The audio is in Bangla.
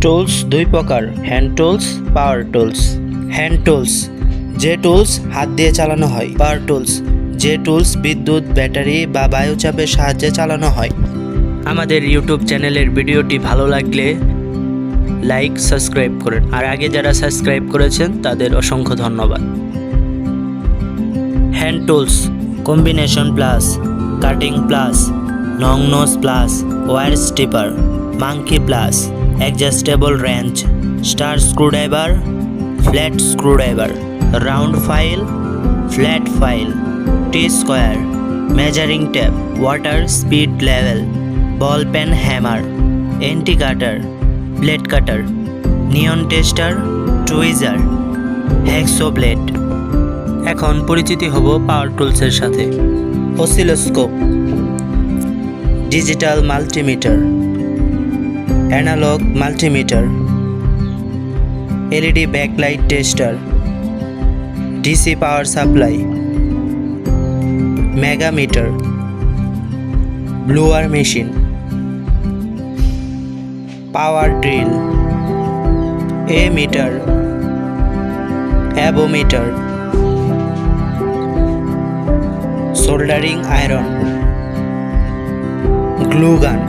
টুলস দুই প্রকার, হ্যান্ড টুলস, পাওয়ার টুলস। হ্যান্ড টুলস যে টুলস হাত দিয়ে চালানো হয়। পাওয়ার টুলস যে টুলস বিদ্যুৎ, ব্যাটারি বা বায়ুচাপের সাহায্যে চালানো হয়। আমাদের ইউটিউব চ্যানেলের ভিডিওটি ভালো লাগলে লাইক, সাবস্ক্রাইব করেন। আর আগে যারা সাবস্ক্রাইব করেছেন তাদের অসংখ্য ধন্যবাদ। Hand tools: combination pliers, cutting pliers, long nose pliers, wire stripper, monkey pliers, adjustable wrench, star screwdriver, flat screwdriver, round file, flat file, T square, measuring tape, water speed level, ball pen hammer, anti cutter, blade cutter, neon tester, tweezer, hacksaw blade. এখন পরিচিতি হব পাওয়ার টুলসের সাথে। Oscilloscope, digital multimeter, analog multimeter, LED backlight tester, DC power supply, megameter, blower machine, power drill, এ metre, avometer, soldering iron, glue গান।